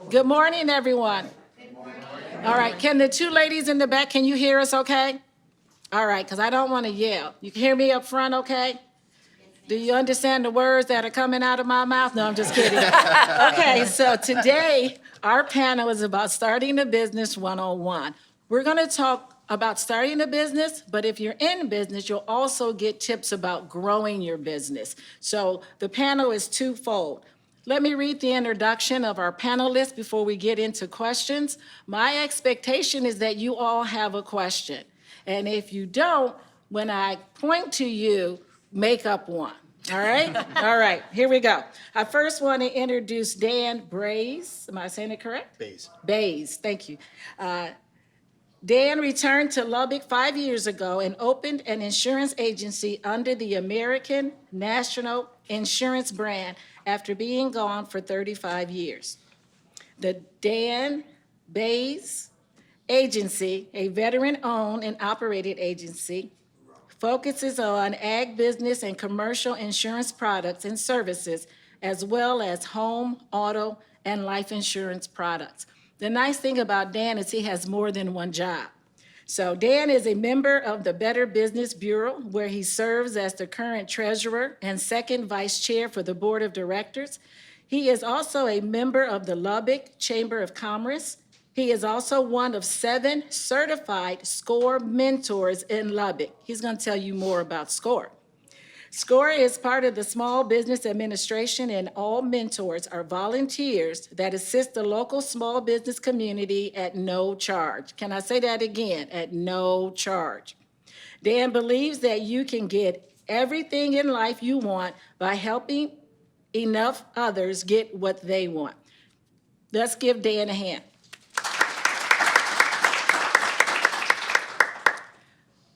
Good morning, everyone. All right, can the two ladies in the back, can you hear us okay? All right, because I don't want to yell. You can hear me up front, okay? Do you understand the words that are coming out of my mouth? No, I'm just kidding. Okay, so today, our panel is about starting a business 101. We're going to talk about starting a business, but if you're in business, you'll also get tips about growing your business. So the panel is twofold. Let me read the introduction of our panelists before we get into questions. My expectation is that you all have a question. And if you don't, when I point to you, make up one. All right? All right, here we go. I first want to introduce Dan Braze. Am I saying it correct? Bays. Baze, thank you. Dan returned to Lubbock 5 years ago and opened an insurance agency under the American National Insurance brand after being gone for 35 years. The Dan Baze Agency, a veteran-owned and operated agency, focuses on ag business and commercial insurance products and services, as well as home, auto, and life insurance products. The nice thing about Dan is he has more than one job. So Dan is a member of the Better Business Bureau, where he serves as the current treasurer and second vice chair for the board of directors. He is also a member of the Lubbock Chamber of Commerce. He is also one of 7 certified SCORE mentors in Lubbock. He's going to tell you more about SCORE. SCORE is part of the Small Business Administration, and all mentors are volunteers that assist the local small business community at no charge. Can I say that again? At no charge. Dan believes that you can get everything in life you want by helping enough others get what they want. Let's give Dan a hand.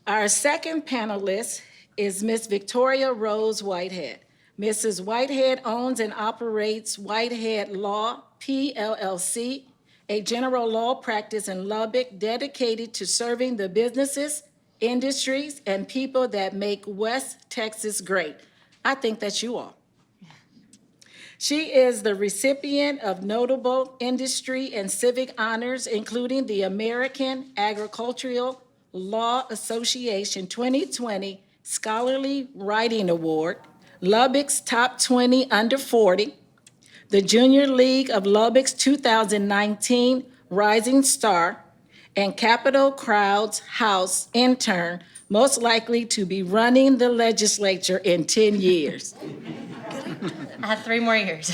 Our second panelist is Ms. Victoria Rose Whitehead. Mrs. Whitehead owns and operates Whitehead Law, PLLC, a general law practice in Lubbock dedicated to serving the businesses, industries, and people that make West Texas great. I think that's you all. She is the recipient of notable industry and civic honors, including the American Agricultural Law Association 2020 Scholarly Writing Award, Lubbock's Top 20 Under 40, the Junior League of Lubbock's 2019 Rising Star, and Capitol Crowd's House intern, most likely to be running the legislature in 10 years. I have 3 more years.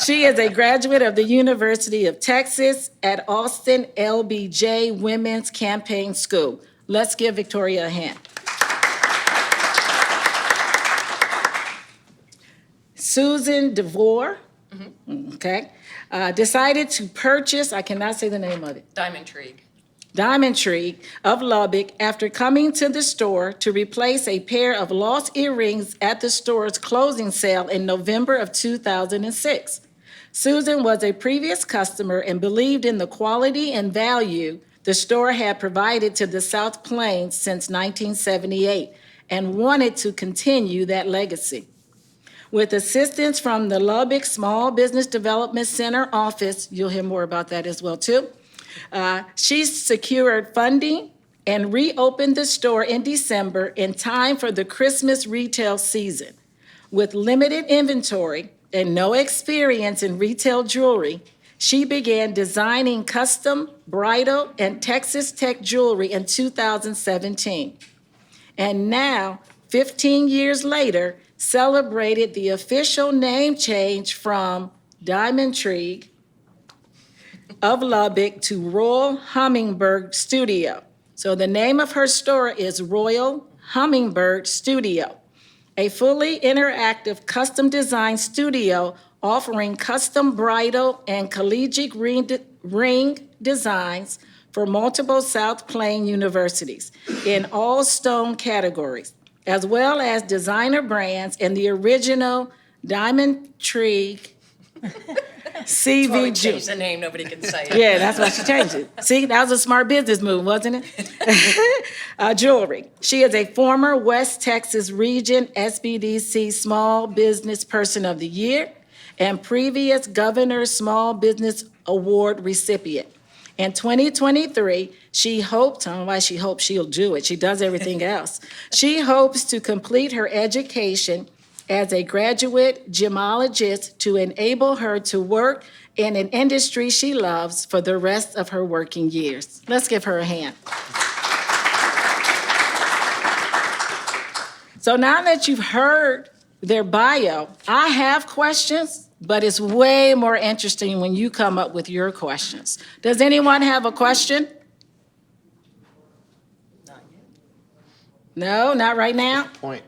She is a graduate of the University of Texas at Austin LBJ Women's Campaign School. Let's give Victoria a hand. Susan DeVore, okay, decided to purchase, I cannot say the name of it, Diamond Tree of Lubbock after coming to the store to replace a pair of lost earrings at the store's closing sale in November of 2006. Susan was a previous customer and believed in the quality and value the store had provided to the South Plains since 1978 and wanted to continue that legacy. With assistance from the Lubbock Small Business Development Center office, you'll hear more about that as well too, she secured funding and reopened the store in December in time for the Christmas retail season. With limited inventory and no experience in retail jewelry, she began designing custom bridal and Texas Tech jewelry in 2017. And now, 15 years later, celebrated the official name change from Diamond Tree of Lubbock to Royal Hummingbird Studio. So the name of her store is Royal Hummingbird Studio, a fully interactive custom design studio offering custom bridal and collegiate ring designs for multiple South Plain universities in all stone categories, as well as designer brands and the original Diamond Tree CV Change the name, nobody can say it. Yeah, that's why she changed it. See, that was a smart business move, wasn't it? Jewelry. She is a former West Texas Region SBDC Small Business Person of the Year and previous Governor's Small Business Award recipient. In 2023, she hoped, I don't know why she hopes she'll do it, she does everything else. She hopes to complete her education as a graduate gemologist to enable her to work in an industry she loves for the rest of her working years. Let's give her a hand. So now that you've heard their bio, I have questions, but it's way more interesting when you come up with your questions. Does anyone have a question? No, not right now? Point.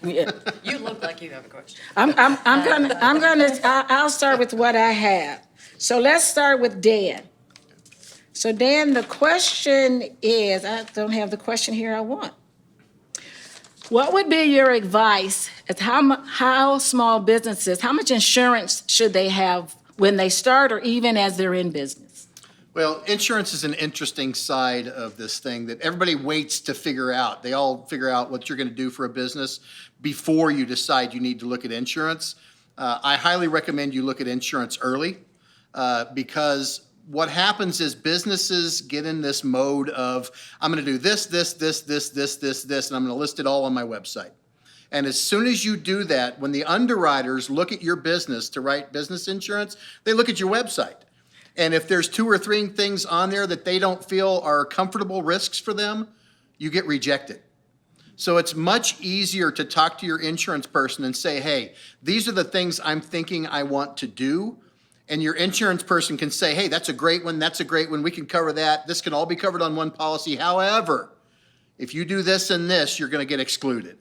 Yeah. You look like you have a question. I'll start with what I have. So let's start with Dan. So Dan, the question is, I don't have the question here I want. What would be your advice as how small businesses, how much insurance should they have when they start or even as they're in business? Well, insurance is an interesting side of this thing that everybody waits to figure out. They all figure out what you're going to do for a business before you decide you need to look at insurance. I highly recommend you look at insurance early because what happens is businesses get in this mode of, I'm going to do this, and I'm going to list it all on my website. And as soon as you do that, when the underwriters look at your business to write business insurance, they look at your website. And if there's 2 or 3 things on there that they don't feel are comfortable risks for them, you get rejected. So it's much easier to talk to your insurance person and say, hey, these are the things I'm thinking I want to do. And your insurance person can say, hey, that's a great one, we can cover that. This can all be covered on one policy. However, if you do this and this, you're going to get excluded.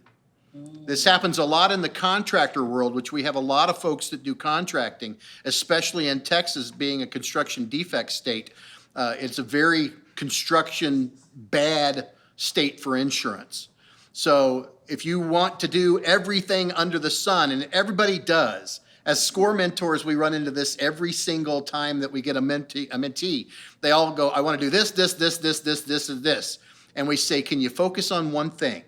This happens a lot in the contractor world, which we have a lot of folks that do contracting, especially in Texas being a construction defect state. It's a very construction bad state for insurance. So if you want to do everything under the sun, and everybody does, as SCORE mentors, we run into this every single time that we get a mentee. They all go, I want to do this, and this. And we say, can you focus on one thing?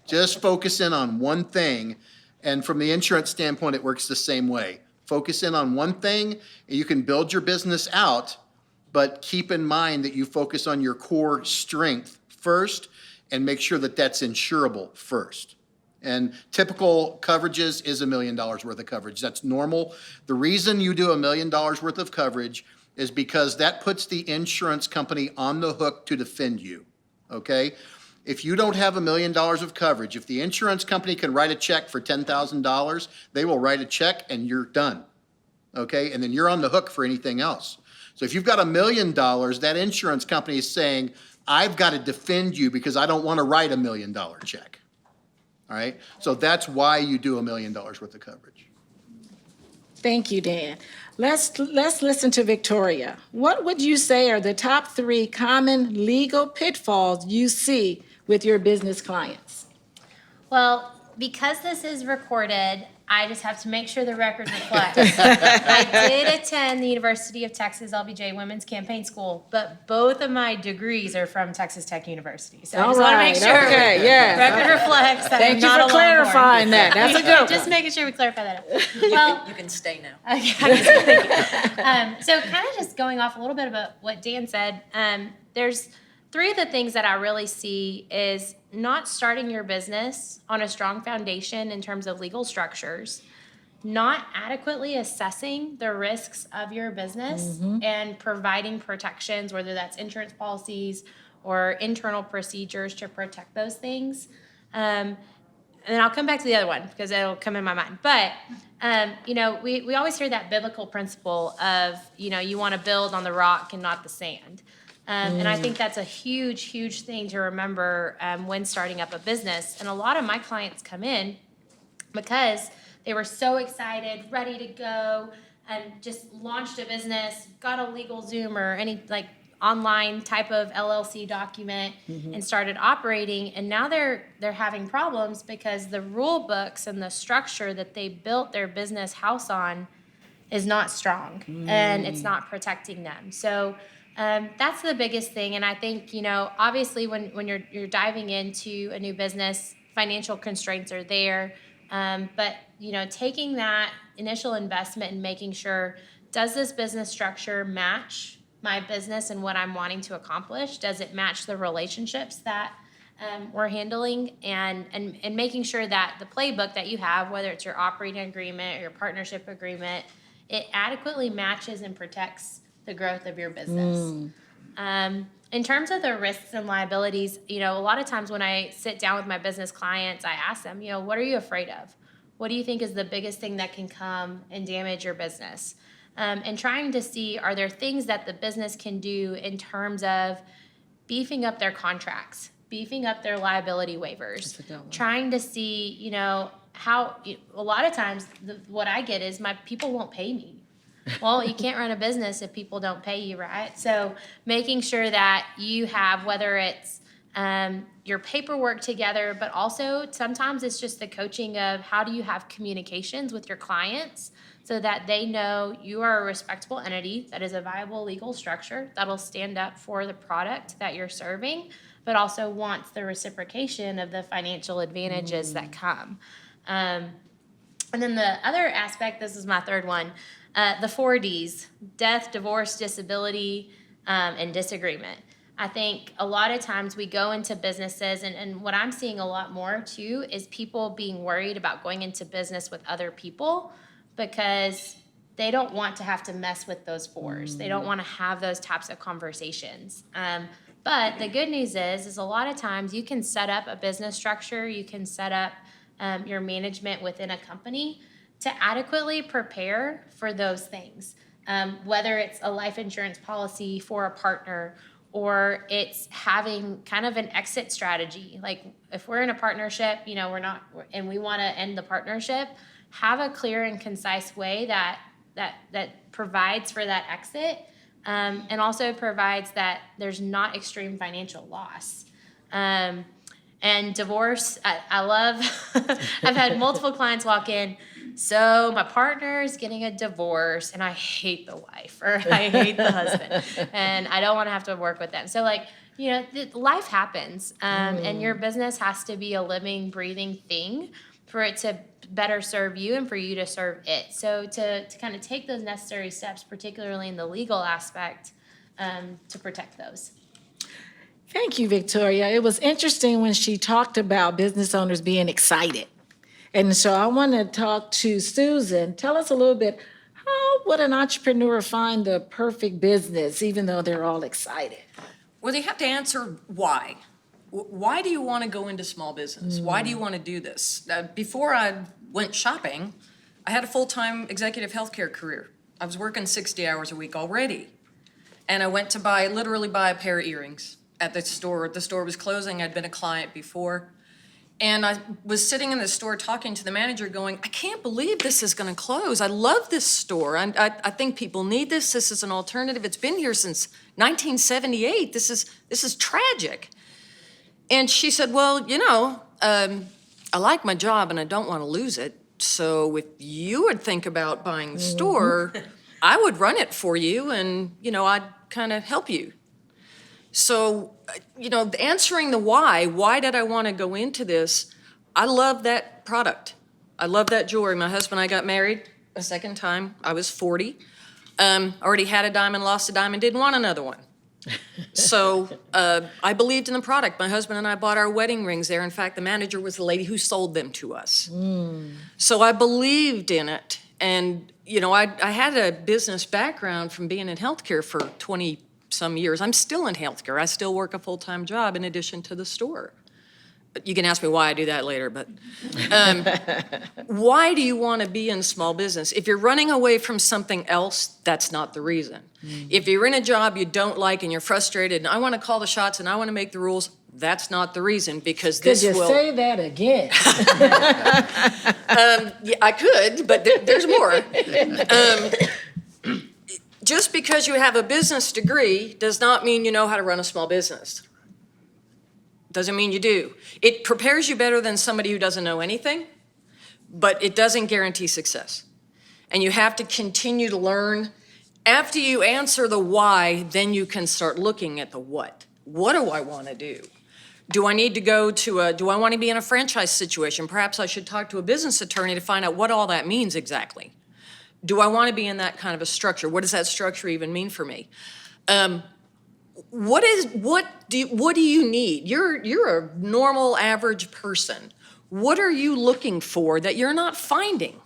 Just focus in on one thing. And from the insurance standpoint, it works the same way. Focus in on one thing, and you can build your business out, but keep in mind that you focus on your core strength first and make sure that that's insurable first. And typical coverages is $1 million worth of coverage. That's normal. The reason you do $1 million worth of coverage is because that puts the insurance company on the hook to defend you, okay? If you don't have $1 million of coverage, if the insurance company can write a check for $10,000, they will write a check and you're done, okay? And then you're on the hook for anything else. So if you've got $1 million, that insurance company is saying, I've got to defend you because I don't want to write $1 million check. All right, so that's why you do $1 million worth of coverage. Thank you, Dan. Let's listen to Victoria. What would you say are the top 3 common legal pitfalls you see with your business clients? Well, because this is recorded, I just have to make sure the record reflects. I did attend the University of Texas LBJ Women's Campaign School, but both of my degrees are from Texas Tech University. So I just want to make sure okay, yeah. record reflects that Thank I'm you not for a clarifying Longhorn. that. That's a good one. Just making sure we clarify that. Well, You can stay now. okay, thank you. So kind of just going off a little bit about what Dan said, there's 3 of the things that I really see is not starting your business on a strong foundation in terms of legal structures, not adequately assessing the risks of your business and providing protections, whether that's insurance policies or internal procedures to protect those things. And then I'll come back to the other one because it'll come in my mind. But, we always hear that biblical principle of, you want to build on the rock and not the sand. And I think that's a huge, huge thing to remember when starting up a business. And a lot of my clients come in because they were so excited, ready to go, and just launched a business, got a legal Zoom or any online type of LLC document and started operating. And now they're having problems because the rule books and the structure that they built their business house on is not strong and it's not protecting them. So that's the biggest thing. And I think, obviously when you're diving into a new business, financial constraints are there. But, taking that initial investment in making sure, does this business structure match my business and what I'm wanting to accomplish? Does it match the relationships that we're handling? And making sure that the playbook that you have, whether it's your operating agreement or your partnership agreement, it adequately matches and protects the growth of your business. In terms of the risks and liabilities, a lot of times when I sit down with my business clients, I ask them, what are you afraid of? What do you think is the biggest thing that can come and damage your business? And trying to see, are there things that the business can do in terms of beefing up their contracts, beefing up their liability waivers, trying to see, how, a lot of times what I get is my people won't pay me. Well, you can't run a business if people don't pay you, right? So making sure that you have, whether it's your paperwork together, but also sometimes it's just the coaching of how do you have communications with your clients so that they know you are a respectable entity that is a viable legal structure that'll stand up for the product that you're serving, but also wants the reciprocation of the financial advantages that come. And then the other aspect, this is my third one, the 4 Ds, death, divorce, disability, and disagreement. I think a lot of times we go into businesses, and what I'm seeing a lot more too is people being worried about going into business with other people because they don't want to have to mess with those 4s. They don't want to have those types of conversations. But the good news is a lot of times you can set up a business structure, you can set up your management within a company to adequately prepare for those things. Whether it's a life insurance policy for a partner or it's having kind of an exit strategy. Like if we're in a partnership, we're not, and we want to end the partnership, have a clear and concise way that provides for that exit, and also provides that there's not extreme financial loss. And divorce, I love, I've had multiple clients walk in, so my partner is getting a divorce and I hate the wife or I hate the husband and I don't want to have to work with them. So life happens, and your business has to be a living, breathing thing for it to better serve you and for you to serve it. So to kind of take those necessary steps, particularly in the legal aspect, to protect those. Thank you, Victoria. It was interesting when she talked about business owners being excited. And so I want to talk to Susan. Tell us a little bit, how would an entrepreneur find the perfect business, even though they're all excited? Well, you have to answer why. Why do you want to go into small business? Why do you want to do this? Before I went shopping, I had a full-time executive healthcare career. I was working 60 hours a week already. And I went to literally buy a pair of earrings at the store. The store was closing. I'd been a client before. And I was sitting in the store talking to the manager going, I can't believe this is going to close. I love this store. I think people need this. This is an alternative. It's been here since 1978. This is tragic. And she said, well, I like my job and I don't want to lose it. So if you would think about buying the store, I would run it for you and, I'd kind of help you. So, answering the why did I want to go into this? I love that product. I love that jewelry. My husband and I got married a second time. I was 40. Already had a diamond, lost a diamond, didn't want another one. So I believed in the product. My husband and I bought our wedding rings there. In fact, the manager was the lady who sold them to us. So I believed in it. And, I had a business background from being in healthcare for 20 some years. I'm still in healthcare. I still work a full-time job in addition to the store. But you can ask me why I do that later, but why do you want to be in small business? If you're running away from something else, that's not the reason. If you're in a job you don't like and you're frustrated and I want to call the shots and I want to make the rules, that's not the reason, because this will... Could you say that again? Yeah, I could, but there's more. Just because you have a business degree does not mean you know how to run a small business. Doesn't mean you do. It prepares you better than somebody who doesn't know anything, but it doesn't guarantee success. And you have to continue to learn. After you answer the why, then you can start looking at the what. What do I want to do? Do I need to go to do I want to be in a franchise situation? Perhaps I should talk to a business attorney to find out what all that means exactly. Do I want to be in that kind of a structure? What does that structure even mean for me? What do you need? You're a normal, average person. What are you looking for that you're not finding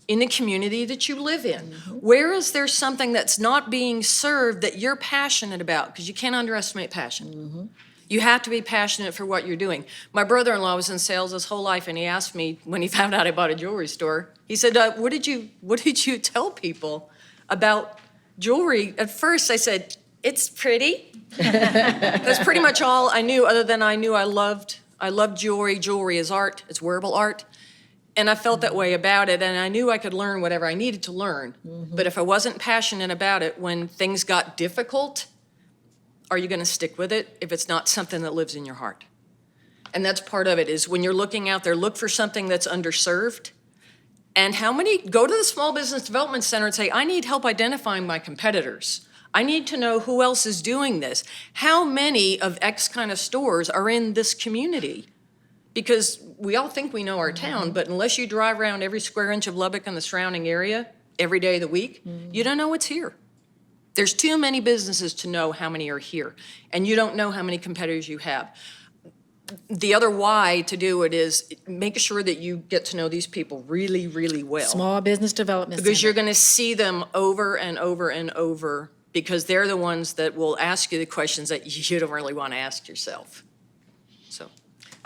in the community that you live in? Where is there something that's not being served that you're passionate about? Because you can't underestimate passion. You have to be passionate for what you're doing. My brother-in-law was in sales his whole life, and he asked me when he found out I bought a jewelry store, he said, what did you tell people about jewelry? At first I said, it's pretty. That's pretty much all I knew, other than I knew I loved jewelry. Jewelry is art, it's wearable art. And I felt that way about it, and I knew I could learn whatever I needed to learn. But if I wasn't passionate about it, when things got difficult, are you gonna stick with it if it's not something that lives in your heart? And that's part of it, is when you're looking out there, look for something that's underserved. And go to the Small Business Development Center and say, I need help identifying my competitors. I need to know who else is doing this. How many of X kind of stores are in this community? Because we all think we know our town, but unless you drive around every square inch of Lubbock and the surrounding area every day of the week, you don't know what's here. There's too many businesses to know how many are here, and you don't know how many competitors you have. The other why to do it is make sure that you get to know these people really, really well. Small Business Development Because Center. you're gonna see them over and over and over, because they're the ones that will ask you the questions that you don't really want to ask yourself. So,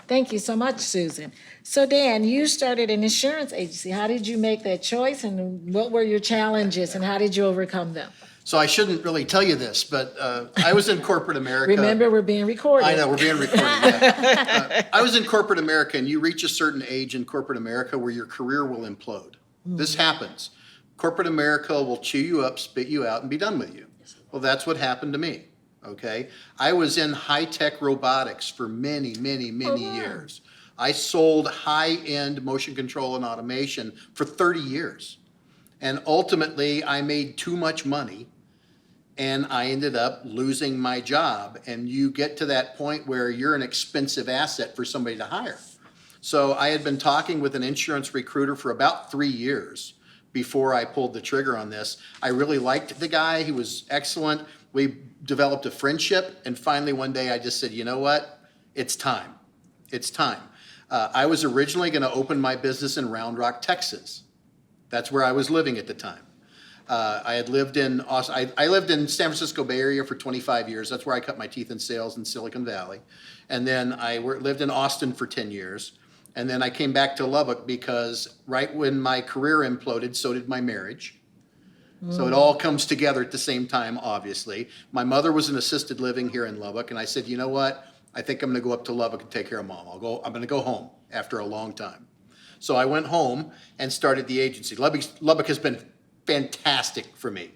Thank you so much, Susan. So Dan, you started an insurance agency. How did you make that choice, and what were your challenges, and how did you overcome them? So I shouldn't really tell you this, but I was in corporate America. Remember, we're being recorded. I know, we're being recorded. Yeah. I was in corporate America, and you reach a certain age in corporate America where your career will implode. This happens. Corporate America will chew you up, spit you out, and be done with you. Well, that's what happened to me, okay? I was in high-tech robotics for many, many, many years. I sold high-end motion control and automation for 30 years. And ultimately, I made too much money, and I ended up losing my job. And you get to that point where you're an expensive asset for somebody to hire. So I had been talking with an insurance recruiter for about 3 years before I pulled the trigger on this. I really liked the guy. He was excellent. We developed a friendship, and finally one day I just said, you know what? It's time. It's time. I was originally going to open my business in Round Rock, Texas. That's where I was living at the time. I had lived in I lived in San Francisco Bay Area for 25 years. That's where I cut my teeth in sales in Silicon Valley. And then I lived in Austin for 10 years. And then I came back to Lubbock because right when my career imploded, so did my marriage. So it all comes together at the same time, obviously. My mother was in assisted living here in Lubbock, and I said, you know what? I think I'm gonna go up to Lubbock and take care of Mom. I'm gonna go home after a long time. So I went home and started the agency. Lubbock has been fantastic for me.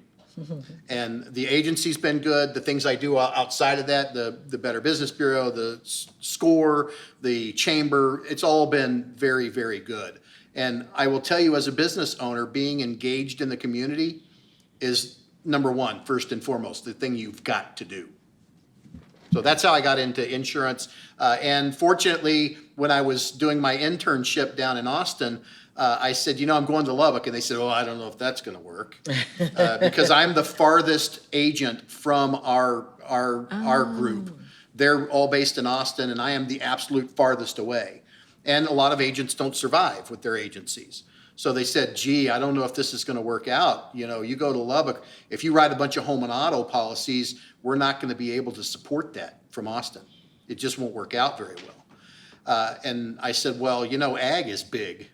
And the agency's been good. The things I do outside of that, the Better Business Bureau, the SCORE, the Chamber, it's all been very, very good. And I will tell you, as a business owner, being engaged in the community is number one, first and foremost, the thing you've got to do. So that's how I got into insurance. And fortunately, when I was doing my internship down in Austin, I said, you know, I'm going to Lubbock. And they said, oh, I don't know if that's going to work. Because I'm the farthest agent from our group. They're all based in Austin, and I am the absolute farthest away. And a lot of agents don't survive with their agencies. So they said, gee, I don't know if this is going to work out. You know, you go to Lubbock, if you write a bunch of home and auto policies, we're not going to be able to support that from Austin. It just won't work out very well. And I said, well, you know, ag is big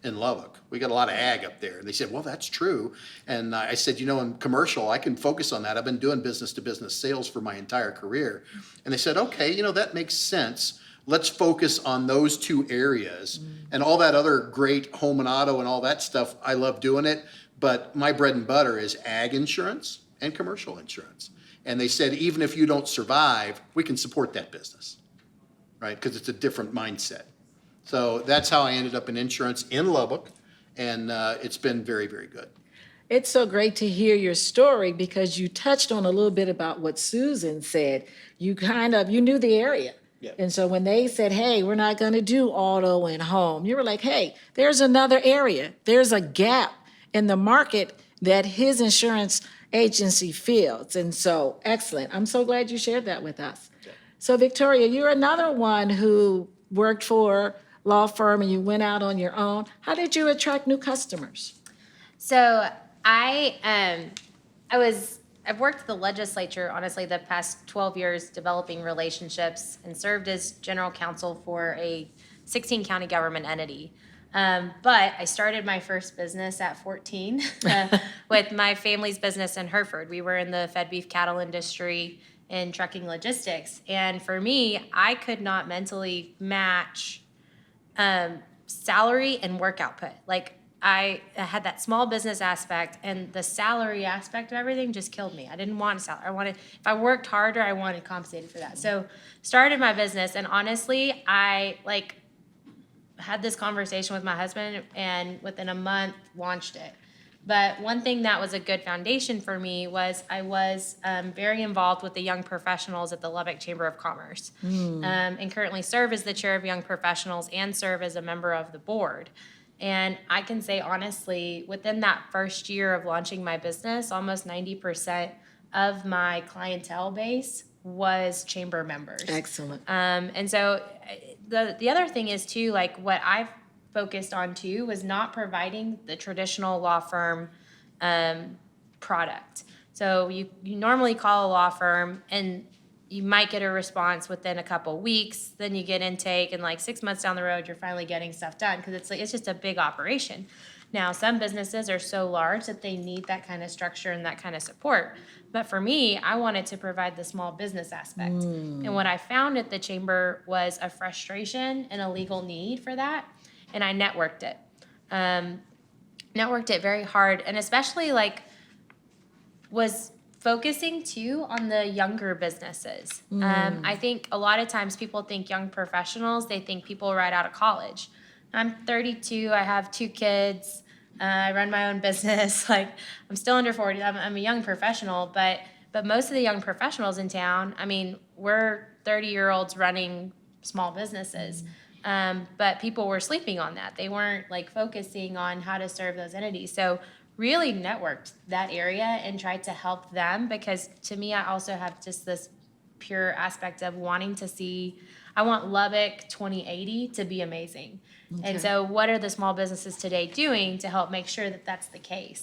in Lubbock. We got a lot of ag up there. And they said, well, that's true. And I said, you know, in commercial, I can focus on that. I've been doing business to business sales for my entire career. And they said, okay, you know, that makes sense. Let's focus on those two areas. And all that other great home and auto and all that stuff, I love doing it. But my bread and butter is ag insurance and commercial insurance. And they said, even if you don't survive, we can support that business, right? Because it's a different mindset. So that's how I ended up in insurance in Lubbock. And it's been very, very good. It's so great to hear your story because you touched on a little bit about what Susan said. You knew the area. Yeah. And so when they said, hey, we're not going to do auto and home, you were like, hey, there's another area. There's a gap in the market, that his insurance agency feels. And so, excellent. I'm so glad you shared that with us. So Victoria, you're another one who worked for law firm and you went out on your own. How did you attract new customers? So I've worked at the legislature, honestly, the past 12 years developing relationships and served as general counsel for a 16 county government entity. But I started my first business at 14 with my family's business in Hereford. We were in the fed beef cattle industry in trucking logistics. And for me, I could not mentally match salary and work output. Like I had that small business aspect, and the salary aspect of everything just killed me. I didn't want a salary. If I worked harder, I wanted compensated for that. So started my business, and honestly, I had this conversation with my husband, and within a month launched it. But one thing that was a good foundation for me was I was very involved with the young professionals at the Lubbock Chamber of Commerce, and currently serve as the chair of young professionals and serve as a member of the board. And I can say honestly, within that first year of launching my business, almost 90% of my clientele base was chamber members. Excellent. And so the other thing is too, like what I've focused on too was not providing the traditional law firm product. So you normally call a law firm and you might get a response within a couple weeks, then you get intake, and like 6 months down the road, you're finally getting stuff done because it's just a big operation. Now, some businesses are so large that they need that kind of structure and that kind of support. But for me, I wanted to provide the small business aspect. And what I found at the chamber was a frustration and a legal need for that, and I networked it. Networked it very hard, and especially was focusing too on the younger businesses. I think a lot of times people think young professionals, they think people right out of college. I'm 32, I have 2 kids, I run my own business, I'm still under 40, I'm a young professional, but most of the young professionals in town, we're 30-year-olds running small businesses. But people were sleeping on that. They weren't focusing on how to serve those entities. So really networked that area and tried to help them, because to me, I also have just this pure aspect of wanting to see, I want Lubbock 2080 to be amazing. Okay. And so what are the small businesses today doing to help make sure that that's the case?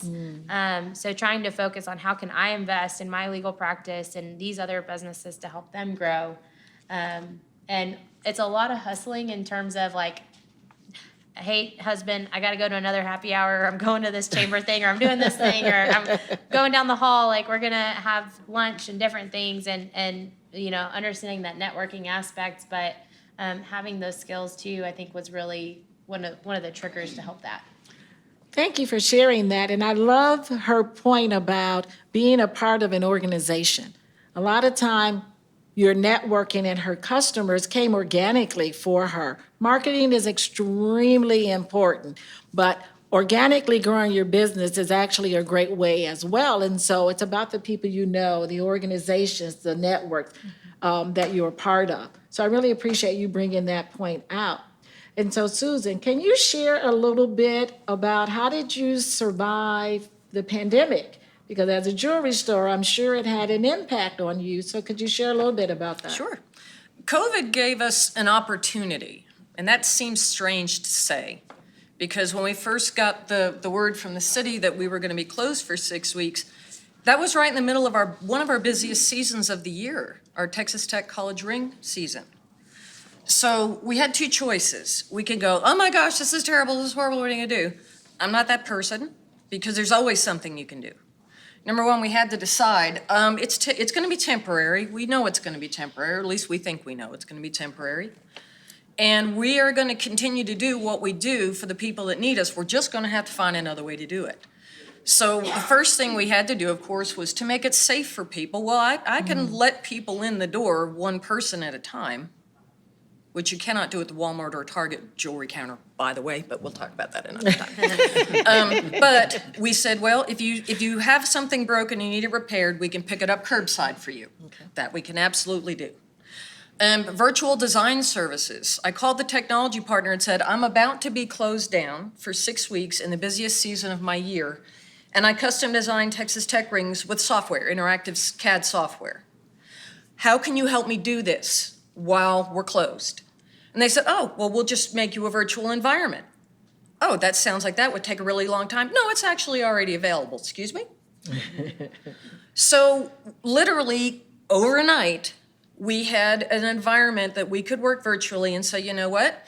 So trying to focus on how can I invest in my legal practice and these other businesses to help them grow. And it's a lot of hustling in terms of hey, husband, I got to go to another happy hour, or I'm going to this chamber thing, or I'm doing this thing, or I'm going down the hall, we're going to have lunch and different things, and understanding that networking aspect, but having those skills too, I think was really one of the triggers to help that. Thank you for sharing that. And I love her point about being a part of an organization. A lot of time, your networking and her customers came organically for her. Marketing is extremely important, but organically growing your business is actually a great way as well. And so it's about the people you know, the organizations, the networks that you're part of. So I really appreciate you bringing that point out. And so Susan, can you share a little bit about how did you survive the pandemic? Because as a jewelry store, I'm sure it had an impact on you. So could you share a little bit about that? Sure. COVID gave us an opportunity, and that seems strange to say, because when we first got the word from the city that we were going to be closed for 6 weeks, that was right in the middle of one of our busiest seasons of the year, our Texas Tech College Ring season. So we had 2 choices. We could go, oh my gosh, this is terrible, this is horrible, what are you going to do? I'm not that person, because there's always something you can do. Number one, we had to decide, it's going to be temporary. We know it's going to be temporary, or at least we think we know it's going to be temporary. And we are going to continue to do what we do for the people that need us. We're just going to have to find another way to do it. So the first thing we had to do, of course, was to make it safe for people. Well, I can let people in the door, one person at a time, which you cannot do at the Walmart or Target jewelry counter, by the way, but we'll talk about that another time. But we said, well, if you have something broken and you need it repaired, we can pick it up curbside for you. Okay. That we can absolutely do. Virtual design services. I called the technology partner and said, I'm about to be closed down for 6 weeks in the busiest season of my year, and I custom designed Texas Tech rings with software, interactive CAD software. How can you help me do this while we're closed? And they said, oh, well, we'll just make you a virtual environment. Oh, that sounds like that would take a really long time. No, it's actually already available. Excuse me? So literally overnight, we had an environment that we could work virtually and say, you know what?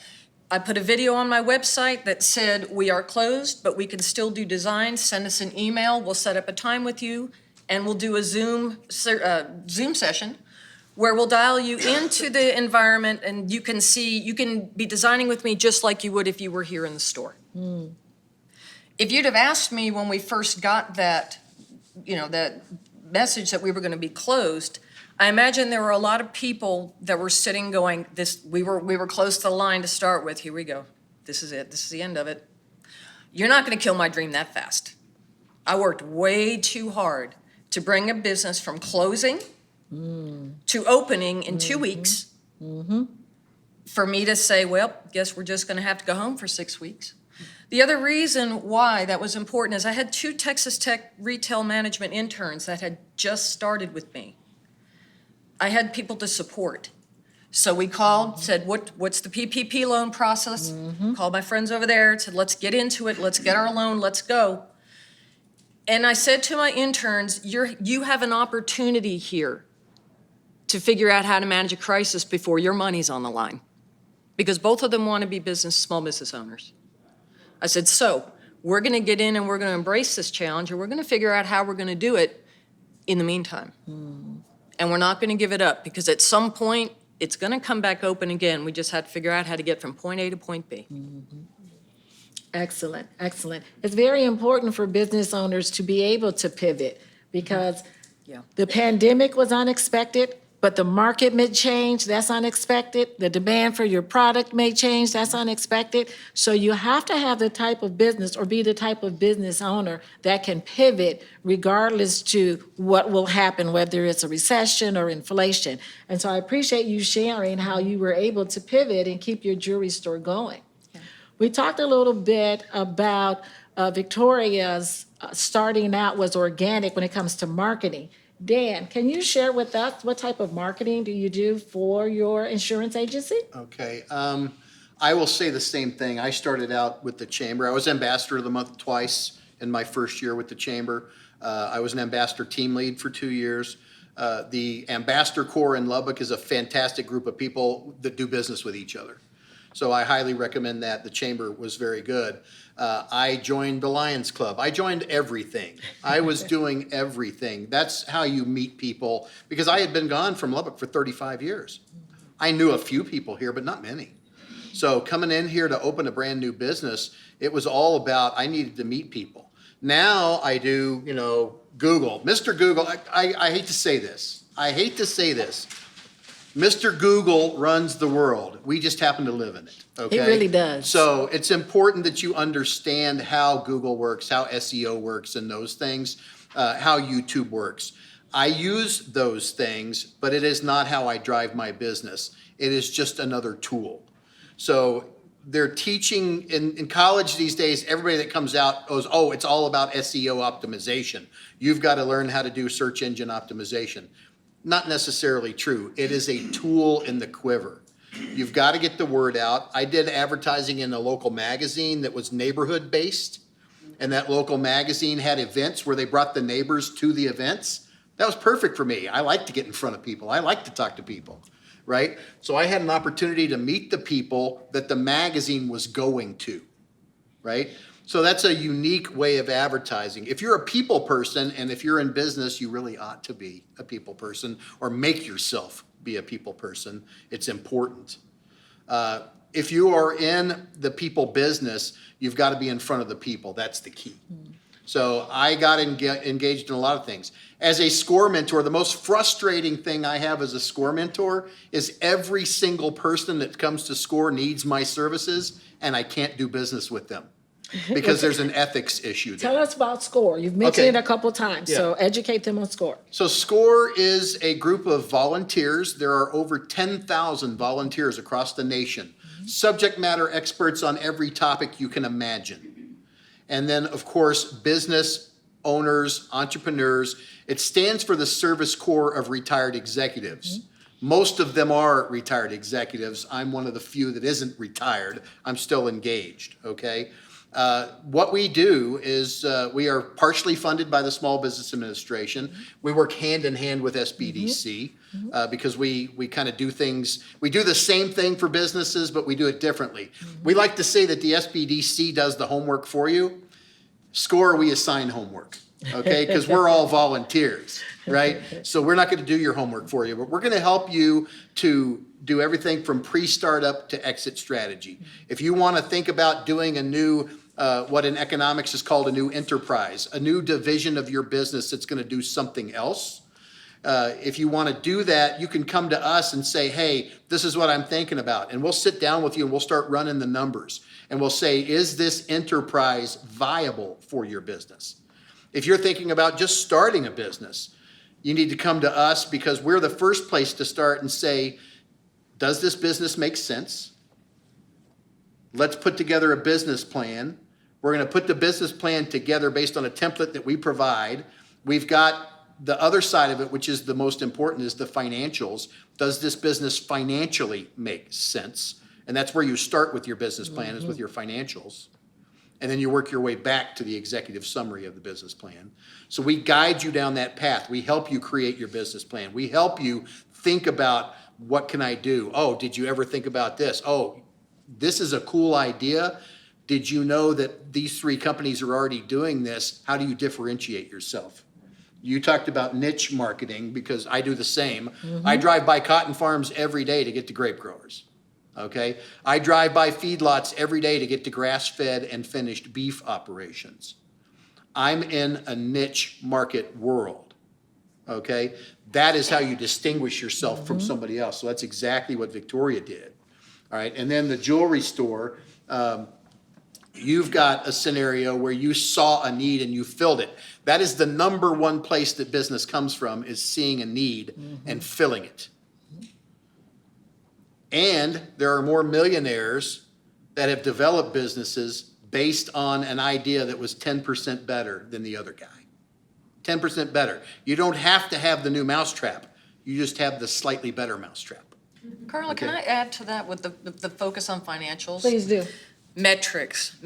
I put a video on my website that said we are closed, but we can still do design. Send us an email. We'll set up a time with you, and we'll do a Zoom session where we'll dial you into the environment, and you can be designing with me just like you would if you were here in the store. If you'd have asked me when we first got that, that message that we were going to be closed, I imagine there were a lot of people that were sitting going, we were close to the line to start with. Here we go. This is it. This is the end of it. You're not going to kill my dream that fast. I worked way too hard to bring a business from closing to opening in 2 weeks for me to say, well, guess we're just going to have to go home for 6 weeks. The other reason why that was important is I had 2 Texas Tech retail management interns that had just started with me. I had people to support. So we called, said, what's the PPP loan process? Called my friends over there, said, let's get into it. Let's get our loan. Let's go. And I said to my interns, you have an opportunity here to figure out how to manage a crisis before your money's on the line. Because both of them want to be small business owners. I said, so we're going to get in and we're going to embrace this challenge, and we're going to figure out how we're going to do it in the meantime. And we're not going to give it up, because at some point, it's going to come back open again. We just had to figure out how to get from point A to point B. Excellent, excellent. It's very important for business owners to be able to pivot, because the pandemic was unexpected, but the market may change, that's unexpected. The demand for your product may change, that's unexpected. So you have to have the type of business, or be the type of business owner that can pivot regardless to what will happen, whether it's a recession or inflation. And so I appreciate you sharing how you were able to pivot and keep your jewelry store going. We talked a little bit about Victoria's starting out was organic when it comes to marketing. Dan, can you share with us what type of marketing do you do for your insurance agency? Okay. I will say the same thing. I started out with the Chamber. I was Ambassador of the Month twice in my first year with the Chamber. I was an Ambassador team lead for 2 years. The Ambassador Corps in Lubbock is a fantastic group of people that do business with each other. So I highly recommend that. The Chamber was very good. I joined the Lions Club. I joined everything. I was doing everything. That's how you meet people, because I had been gone from Lubbock for 35 years. I knew a few people here, but not many. So coming in here to open a brand new business, it was all about, I needed to meet people. Now I do, Google. Mr. Google, I hate to say this. Mr. Google runs the world. We just happen to live in it, okay? He really does. So it's important that you understand how Google works, how SEO works, and those things, how YouTube works. I use those things, but it is not how I drive my business. It is just another tool. So they're teaching, in college these days, everybody that comes out goes, oh, it's all about SEO optimization. You've got to learn how to do search engine optimization. Not necessarily true. It is a tool in the quiver. You've got to get the word out. I did advertising in a local magazine that was neighborhood based, and that local magazine had events where they brought the neighbors to the events. That was perfect for me. I like to get in front of people. I like to talk to people, right? So I had an opportunity to meet the people that the magazine was going to, right? So that's a unique way of advertising. If you're a people person, and if you're in business, you really ought to be a people person, or make yourself be a people person. It's important. If you are in the people business, you've got to be in front of the people. That's the key. So I got engaged in a lot of things. As a SCORE mentor, the most frustrating thing I have as a SCORE mentor is every single person that comes to SCORE needs my services, and I can't do business with them. Because there's an ethics issue there. Tell us about SCORE. You've mentioned it a couple times, so educate them on SCORE. So SCORE is a group of volunteers. There are over 10,000 volunteers across the nation. Subject matter experts on every topic you can imagine. And then, of course, business owners, entrepreneurs. It stands for the Service Corps of Retired Executives. Most of them are retired executives. I'm one of the few that isn't retired. I'm still engaged, okay? What we do is we are partially funded by the Small Business Administration. We work hand in hand with SBDC because we kind of do things, we do the same thing for businesses, but we do it differently. We like to say that the SBDC does the homework for you. SCORE, we assign homework, okay? Because we're all volunteers, right? So we're not going to do your homework for you, but we're going to help you to do everything from pre-startup to exit strategy. If you want to think about doing a new, what in economics is called a new enterprise, a new division of your business that's going to do something else, if you want to do that, you can come to us and say, hey, this is what I'm thinking about. And we'll sit down with you and we'll start running the numbers. And we'll say, is this enterprise viable for your business? If you're thinking about just starting a business, you need to come to us because we're the first place to start and say, does this business make sense? Let's put together a business plan. We're going to put the business plan together based on a template that we provide. We've got the other side of it, which is the most important, is the financials. Does this business financially make sense? And that's where you start with your business plan, is with your financials. And then you work your way back to the executive summary of the business plan. So we guide you down that path. We help you create your business plan. We help you think about, what can I do? Oh, did you ever think about this? Oh, this is a cool idea. Did you know that these 3 companies are already doing this? How do you differentiate yourself? You talked about niche marketing because I do the same. I drive by cotton farms every day to get to grape growers. Okay, I drive by feedlots every day to get to grass-fed and finished beef operations. I'm in a niche market world, okay? That is how you distinguish yourself from somebody else. So that's exactly what Victoria did, all right? And then the jewelry store, you've got a scenario where you saw a need and you filled it. That is the number one place that business comes from, is seeing a need and filling it. And there are more millionaires that have developed businesses based on an idea that was 10% better than the other guy. 10% better. You don't have to have the new mousetrap. You just have the slightly better mousetrap. Carla, Okay. can I add to that with the focus on financials? Please do. Metrics.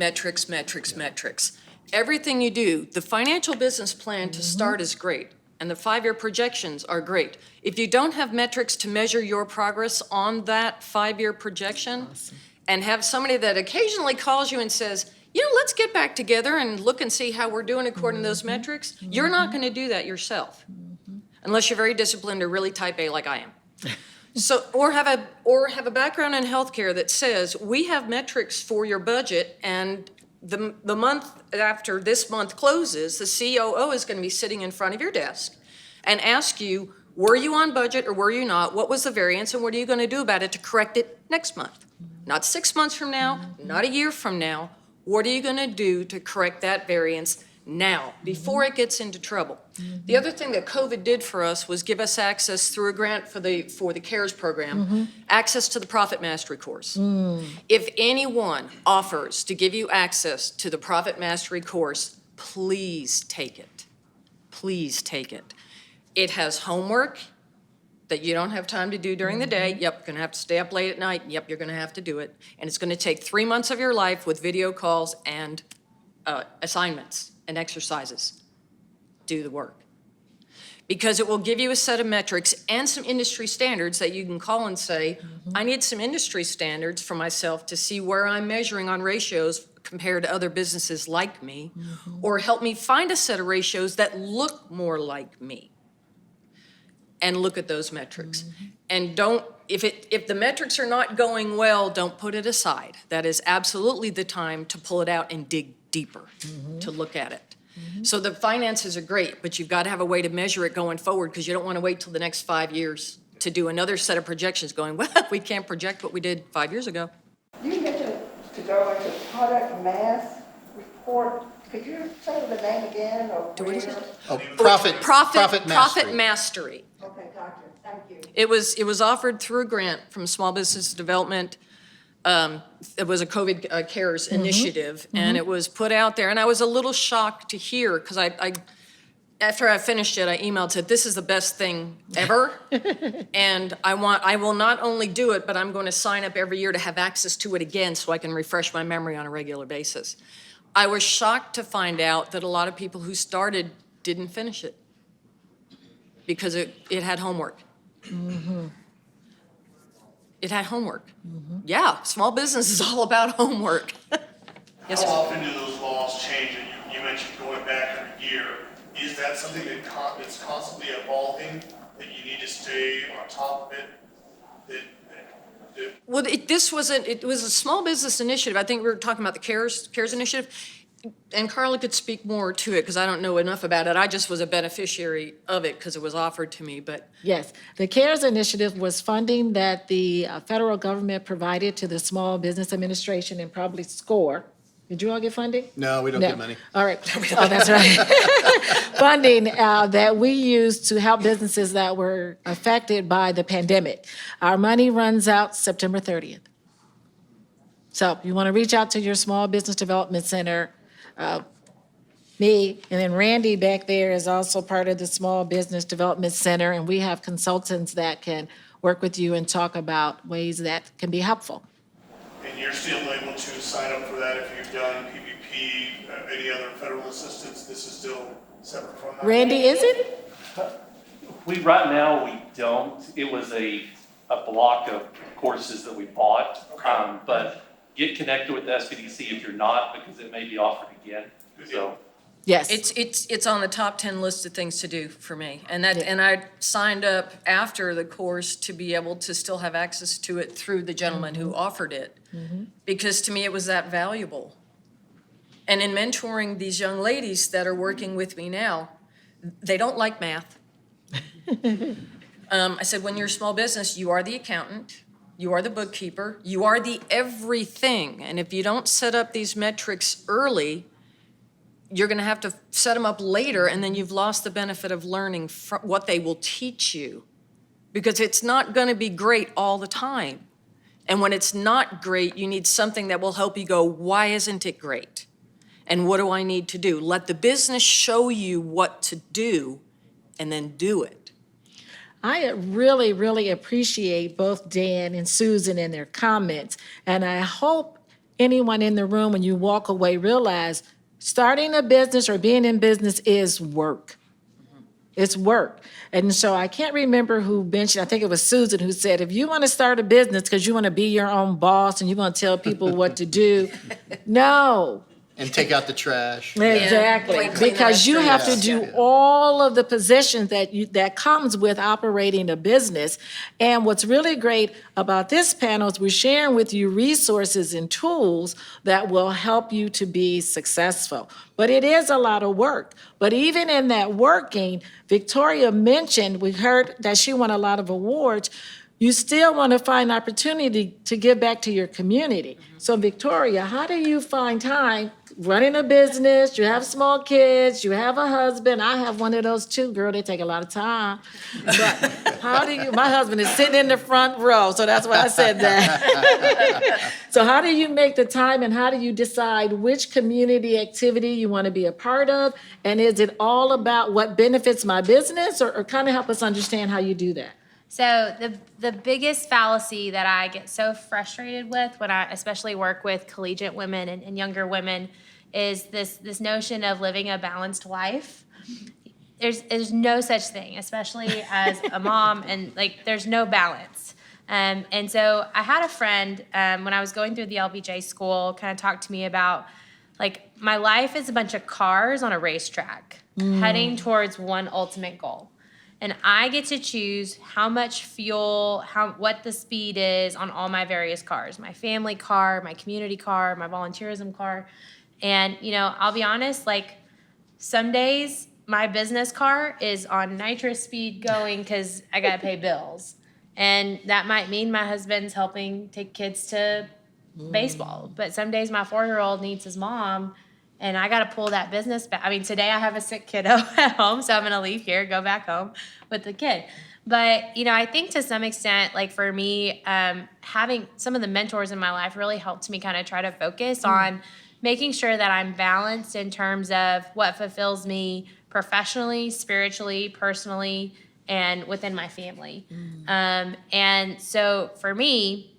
Everything you do, the financial business plan to start is great, and the 5-year projections are great. If you don't have metrics to measure your progress on that 5-year projection, and have somebody that occasionally calls you and says, let's get back together and look and see how we're doing according to those metrics, you're not going to do that yourself, unless you're very disciplined or really type A like I am. So, or have a background in healthcare that says, we have metrics for your budget, and the month after this month closes, the COO is going to be sitting in front of your desk and ask you, were you on budget or were you not? What was the variance, and what are you going to do about it to correct it next month? Not 6 months from now, not a year from now. What are you going to do to correct that variance now, before it gets into trouble? The other thing that COVID did for us was give us access through a grant for the CARES program, access to the Profit Mastery course. If anyone offers to give you access to the Profit Mastery course, please take it. Please take it. It has homework that you don't have time to do during the day. Yep, you're gonna have to stay up late at night. Yep, you're gonna have to do it. And it's gonna take 3 months of your life with video calls and assignments and exercises. Do the work. Because it will give you a set of metrics and some industry standards that you can call and say, I need some industry standards for myself to see where I'm measuring on ratios compared to other businesses like me, or help me find a set of ratios that look more like me. And look at those metrics. And don't, if the metrics are not going well, don't put it aside. That is absolutely the time to pull it out and dig deeper, to look at it. So the finances are great, but you've got to have a way to measure it going forward, because you don't want to wait till the next 5 years to do another set of projections going, well, we can't project what we did 5 years ago. You mentioned to go into product mass report. Could you say the name again, or What is it? Oh, profit mastery. Profit Mastery. Okay, gotcha. Thank you. It was offered through a grant from Small Business Development. It was a COVID CARES initiative, and it was put out there, and I was a little shocked to hear, because I after I finished it, I emailed, said, this is the best thing ever, and I will not only do it, but I'm going to sign up every year to have access to it again so I can refresh my memory on a regular basis. I was shocked to find out that a lot of people who started didn't finish it because it had homework. It had homework. Yeah, small business is all about homework. Yes, How sir. often do those laws change? And you mentioned going back every year. Is that something that's constantly evolving, that you need to stay on top of it? Well, it was a small business initiative. I think we were talking about the CARES initiative. And Carla could speak more to it because I don't know enough about it. I just was a beneficiary of it because it was offered to me, but. Yes, the CARES initiative was funding that the federal government provided to the Small Business Administration and probably SCORE. Did you all get funding? No, we don't No. get money. All right. Oh, that's right. Funding that we used to help businesses that were affected by the pandemic. Our money runs out September 30th. So you want to reach out to your Small Business Development Center, me, and then Randy back there is also part of the Small Business Development Center, and we have consultants that can work with you and talk about ways that can be helpful. And you're still able to sign up for that if you've done PPP, any other federal assistance? This is still separate from that? Randy, is it? Right now, we don't. It was a block of courses that we bought. Okay. But get connected with the SBDC if you're not, because it may be offered again. So, Yes. It's on the top 10 list of things to do for me. And Yeah. and I signed up after the course to be able to still have access to it through the gentleman who offered it. Because to me, it was that valuable. And in mentoring these young ladies that are working with me now, they don't like math. I said, when you're a small business, you are the accountant, you are the bookkeeper, you are the everything. And if you don't set up these metrics early, you're going to have to set them up later, and then you've lost the benefit of learning from what they will teach you, because it's not going to be great all the time. And when it's not great, you need something that will help you go, why isn't it great? And what do I need to do? Let the business show you what to do, and then do it. I really, really appreciate both Dan and Susan and their comments. And I hope anyone in the room, when you walk away, realize starting a business or being in business is work. It's work. And so I can't remember who mentioned, I think it was Susan who said, if you want to start a business because you want to be your own boss and you want to tell people what to do, no. And take out the trash. Exactly, Clean the because you have to restrooms. do Yeah. all of the positions that comes with operating a business. And what's really great about this panel is we're sharing with you resources and tools that will help you to be successful. But it is a lot of work. But even in that working, Victoria mentioned, we heard that she won a lot of awards. You still want to find opportunity to give back to your community. So Victoria, how do you find time running a business? You have small kids, you have a husband. I have one of those too, girl, they take a lot of time. But how do you, my husband is sitting in the front row, so that's why I said that. So how do you make the time, and how do you decide which community activity you want to be a part of? And is it all about what benefits my business, or kind of help us understand how you do that? So the biggest fallacy that I get so frustrated with when I especially work with collegiate women and younger women is this notion of living a balanced life. There's no such thing, especially as a mom, and like there's no balance. And so I had a friend when I was going through the LBJ school kind of talk to me about, like, my life is a bunch of cars on a racetrack heading towards one ultimate goal. And I get to choose how much fuel, what the speed is on all my various cars, my family car, my community car, my volunteerism car. And, you know, I'll be honest, like, some days my business car is on nitrous speed going because I got to pay bills. And that might mean my husband's helping take kids to baseball. But some days my 4-year-old needs his mom, and I got to pull that business back. I mean, today I have a sick kiddo at home, so I'm going to leave here, go back home with the kid. But, you know, I think to some extent, like for me, having some of the mentors in my life really helped me kind of try to focus on making sure that I'm balanced in terms of what fulfills me professionally, spiritually, personally, and within my family. And so for me,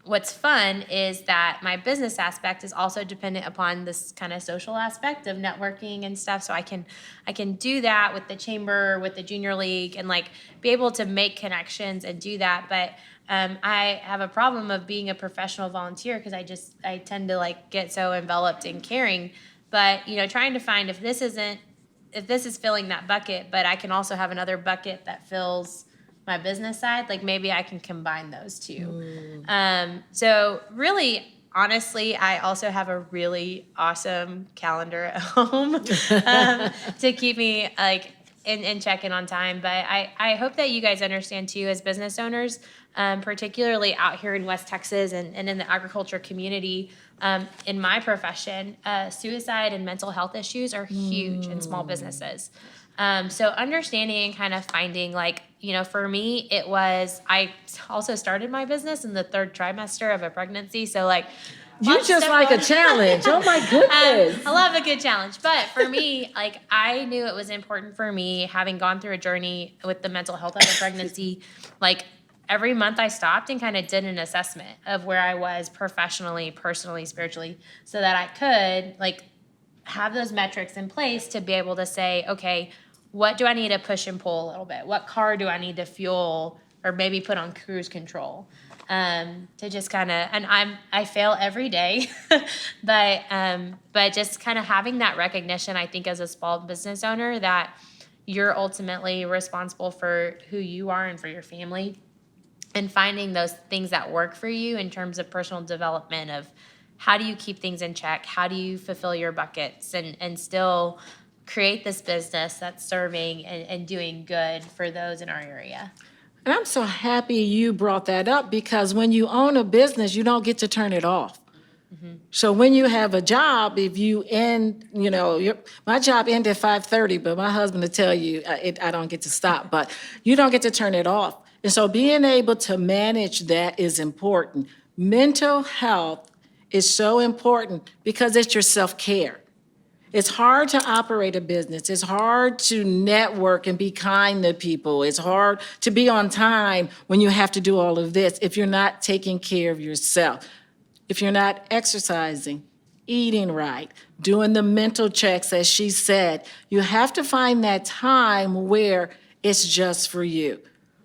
what's fun is that my business aspect is also dependent upon this kind of social aspect of networking and stuff. So I can do that with the chamber, with the junior league, and like be able to make connections and do that. But I have a problem of being a professional volunteer because I tend to like get so enveloped in caring. But, you know, trying to find if this is filling that bucket, but I can also have another bucket that fills my business side, like maybe I can combine those two. So really, honestly, I also have a really awesome calendar at home to keep me like in check-in on time. But I hope that you guys understand too, as business owners, particularly out here in West Texas and in the agriculture community, in my profession, suicide and mental health issues are huge in small businesses. So understanding and kind of finding, like, you know, for me, I also started my business in the 3rd trimester of a pregnancy. So like, You just like a challenge. Oh my goodness. I love a good challenge. But for me, like, I knew it was important for me, having gone through a journey with the mental health of a pregnancy, like every month I stopped and kind of did an assessment of where I was professionally, personally, spiritually, so that I could like have those metrics in place to be able to say, okay, what do I need to push and pull a little bit? What car do I need to fuel or maybe put on cruise control? To just kind of, and I fail every day, but just kind of having that recognition, I think, as a small business owner, that you're ultimately responsible for who you are and for your family, and finding those things that work for you in terms of personal development of how do you keep things in check? How do you fulfill your buckets and still create this business that's serving and doing good for those in our area? And I'm so happy you brought that up, because when you own a business, you don't get to turn it off. So when you have a job, if you end, you know, my job ended at 5:30, but my husband will tell you I don't get to stop, but you don't get to turn it off. And so being able to manage that is important. Mental health is so important because it's your self-care. It's hard to operate a business. It's hard to network and be kind to people. It's hard to be on time when you have to do all of this if you're not taking care of yourself. If you're not exercising, eating right, doing the mental checks, as she said, you have to find that time where it's just for you.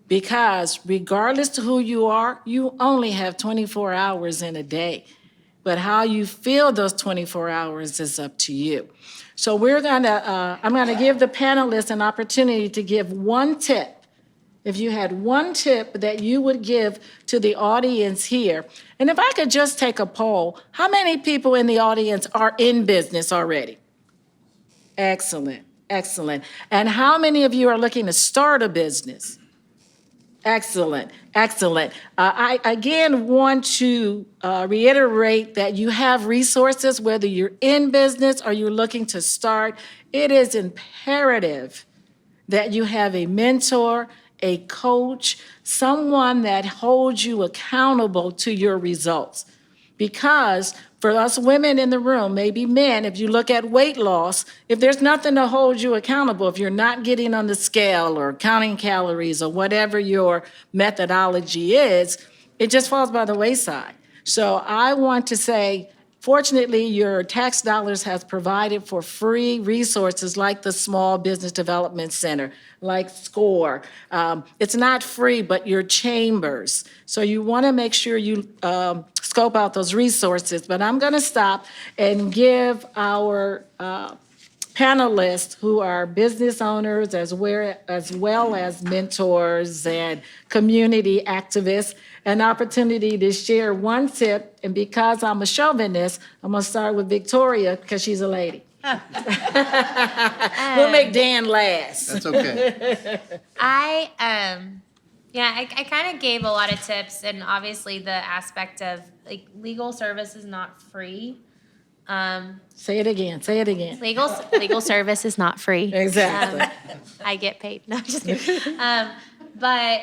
Because regardless to who you are, you only have 24 hours in a day. But how you feel those 24 hours is up to you. So I'm gonna give the panelists an opportunity to give one tip. If you had one tip that you would give to the audience here, and if I could just take a poll, how many people in the audience are in business already? Excellent, excellent. And how many of you are looking to start a business? Excellent, excellent. I again want to reiterate that you have resources, whether you're in business or you're looking to start. It is imperative that you have a mentor, a coach, someone that holds you accountable to your results. Because for us women in the room, maybe men, if you look at weight loss, if there's nothing to hold you accountable, if you're not getting on the scale or counting calories or whatever your methodology is, it just falls by the wayside. So I want to say, fortunately, your tax dollars has provided for free resources like the Small Business Development Center, like SCORE. It's not free, but your chambers. So you want to make sure you scope out those resources. But I'm going to stop and give our panelists, who are business owners as well as mentors and community activists, an opportunity to share one tip. And because I'm a chauvinist, I'm going to start with Victoria because she's a lady. We'll make Dan last. That's okay. I kind of gave a lot of tips, and obviously the aspect of like legal service is not free. Say it again, say it again. Legal service is not free. Exactly. I get paid. No, I'm just kidding. But,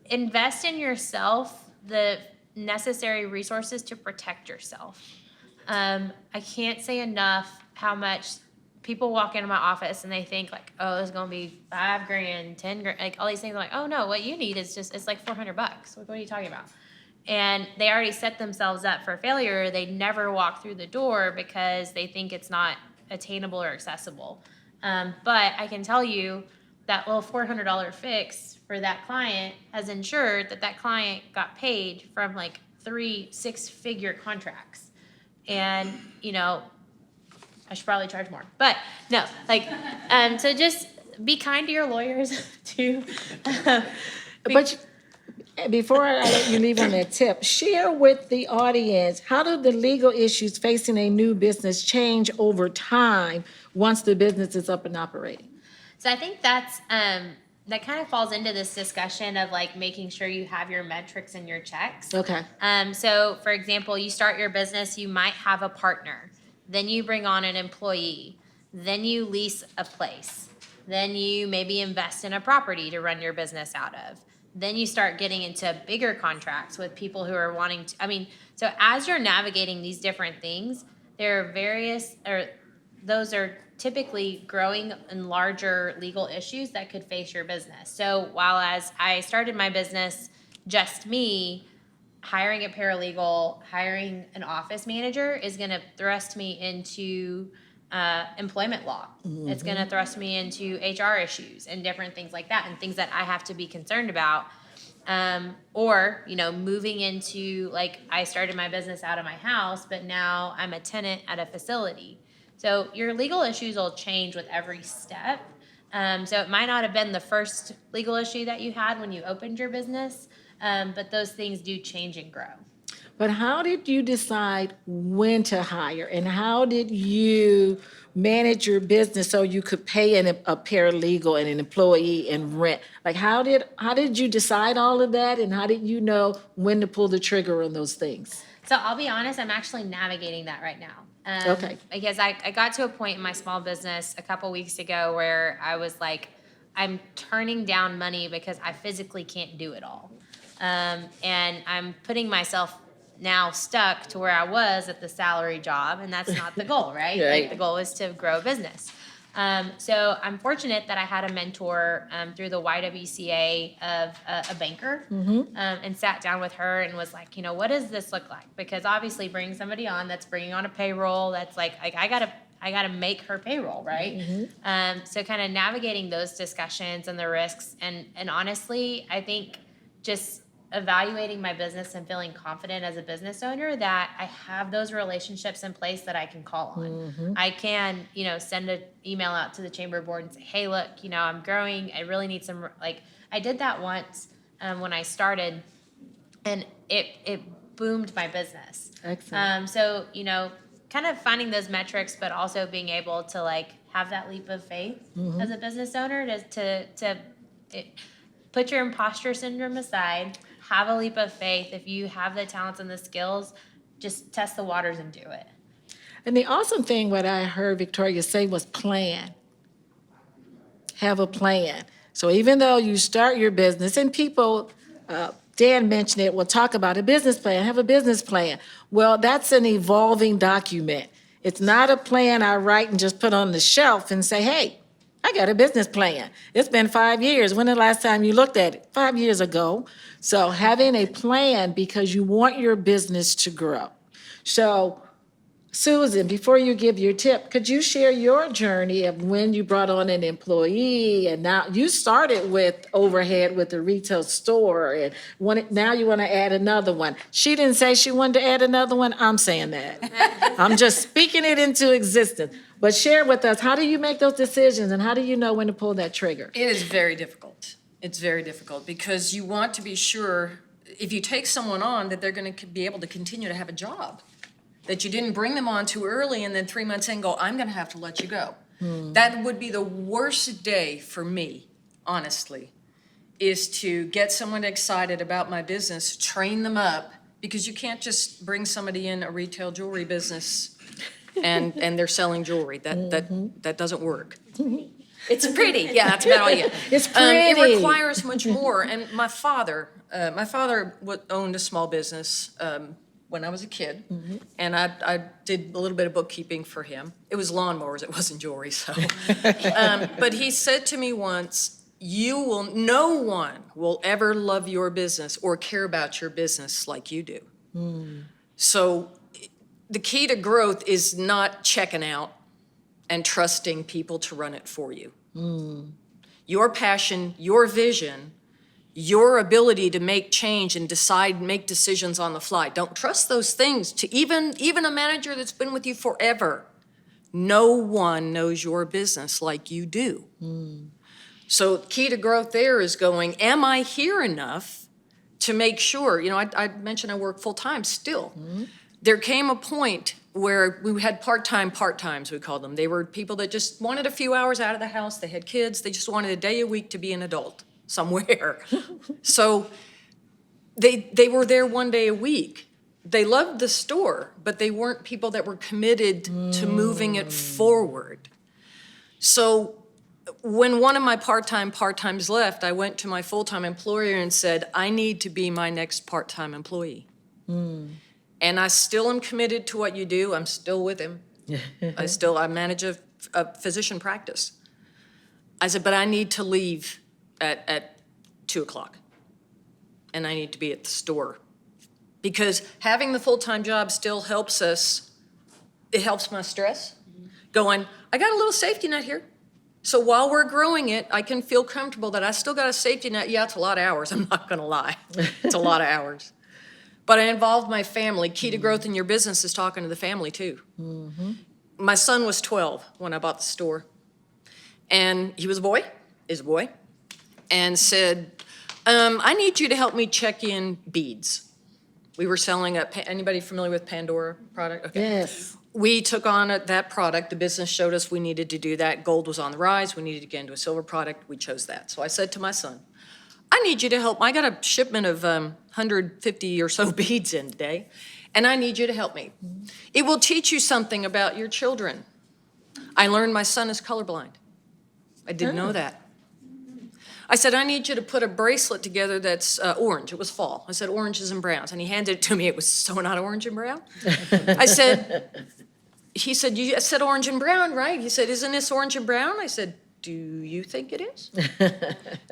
invest in yourself, the necessary resources to protect yourself. I can't say enough how much people walk into my office and they think like, oh, it's gonna be $5,000, $10,000, like all these things. I'm like, oh no, what you need is it's like $400. What are you talking about? And they already set themselves up for failure. They never walk through the door because they think it's not attainable or accessible. But I can tell you that little $400 fix for that client has ensured that client got paid from like 3 6-figure contracts. And, I should probably charge more, but no, so just be kind to your lawyers too. But before I let you leave on that tip, share with the audience, how do the legal issues facing a new business change over time once the business is up and operating? So I think that's, that kind of falls into this discussion of like making sure you have your metrics and your checks. Okay. So for example, you start your business, you might have a partner, then you bring on an employee, then you lease a place, then you maybe invest in a property to run your business out of. Then you start getting into bigger contracts with people who are wanting to, so as you're navigating these different things, there are those are typically growing and larger legal issues that could face your business. So while as I started my business, just me, hiring a paralegal, hiring an office manager is gonna thrust me into employment law. Mm-hmm. It's gonna thrust me into HR issues and different things like that, and things that I have to be concerned about. Or, moving into, like, I started my business out of my house, but now I'm a tenant at a facility. So your legal issues will change with every step. So it might not have been the first legal issue that you had when you opened your business, but those things do change and grow. But how did you decide when to hire, and how did you manage your business so you could pay a paralegal and an employee and rent? Like, how did you decide all of that, and how did you know when to pull the trigger on those things? So I'll be honest, I'm actually navigating that right now. Okay. Because I got to a point in my small business a couple weeks ago where I was like, I'm turning down money because I physically can't do it all. And I'm putting myself now stuck to where I was at the salary job, and that's not the goal, right? Right. Like, the goal is to grow a business. So I'm fortunate that I had a mentor through the YWCA of a banker, and sat down with her and was like, what does this look like? Because obviously bringing somebody on that's bringing on a payroll, that's like I gotta make her payroll, right? So kind of navigating those discussions and the risks, and honestly, I think just evaluating my business and feeling confident as a business owner that I have those relationships in place that I can call on. I can, send an email out to the chamber board and say, hey, look, I'm growing. I really need some, I did that once when I started, and it boomed my business. Excellent. So, kind of finding those metrics, but also being able to have that leap of faith as a business owner to put your imposter syndrome aside. Have a leap of faith. If you have the talents and the skills, just test the waters and do it. And the awesome thing, what I heard Victoria say, was plan. Have a plan. So even though you start your business, and people, Dan mentioned it, we'll talk about a business plan, have a business plan. Well, that's an evolving document. It's not a plan I write and just put on the shelf and say, hey, I got a business plan. It's been 5 years. When the last time you looked at it? 5 years ago. So having a plan because you want your business to grow. So Susan, before you give your tip, could you share your journey of when you brought on an employee, and now you started with overhead with the retail store, and now you want to add another one. She didn't say she wanted to add another one. I'm saying that. I'm just speaking it into existence. But share with us, how do you make those decisions, and how do you know when to pull that trigger? It is very difficult. It's very difficult because you want to be sure if you take someone on that they're going to be able to continue to have a job, that you didn't bring them on too early and then 3 months in go, I'm going to have to let you go. That would be the worst day for me, honestly, is to get someone excited about my business, train them up, Because you can't just bring somebody in a retail jewelry business and they're selling jewelry. That doesn't work. It's pretty, yeah, that's about all you get. It's pretty. It requires much more. And my father owned a small business when I was a kid, and I did a little bit of bookkeeping for him. It was lawnmowers, it wasn't jewelry, so. But he said to me once, no one will ever love your business or care about your business like you do. So the key to growth is not checking out and trusting people to run it for you. Your passion, your vision, your ability to make change and make decisions on the fly. Don't trust those things to even a manager that's been with you forever. No one knows your business like you do. So key to growth there is going, am I here enough to make sure, I mentioned I work full-time still. There came a point where we had part-times, we called them. They were people that just wanted a few hours out of the house. They had kids. They just wanted a day a week to be an adult somewhere. So they were there one day a week. They loved the store, but they weren't people that were committed to moving it forward. So when one of my part-times left, I went to my full-time employer and said, I need to be my next part-time employee. And I still am committed to what you do. I'm still with him. I manage a physician practice. I said, but I need to leave at 2:00. And I need to be at the store. Because having the full-time job still helps us. It helps my stress. Going, I got a little safety net here. So while we're growing it, I can feel comfortable that I still got a safety net. Yeah, it's a lot of hours. I'm not going to lie. It's a lot of hours. But I involved my family. Key to growth in your business is talking to the family, too. My son was 12 when I bought the store. And he was a boy, and said, I need you to help me check in beads. We were selling anybody familiar with Pandora product? Okay. Yes. We took on that product. The business showed us we needed to do that. Gold was on the rise. We needed to get into a silver product. We chose that. So I said to my son, I need you to help. I got a shipment of 150 or so beads in today, and I need you to help me. It will teach you something about your children. I learned my son is colorblind. I didn't know that. I said, I need you to put a bracelet together that's orange. It was fall. I said, oranges and browns. And he handed it to me. It was so not orange and brown. He said, you said orange and brown, right? He said, isn't this orange and brown? I said, do you think it is?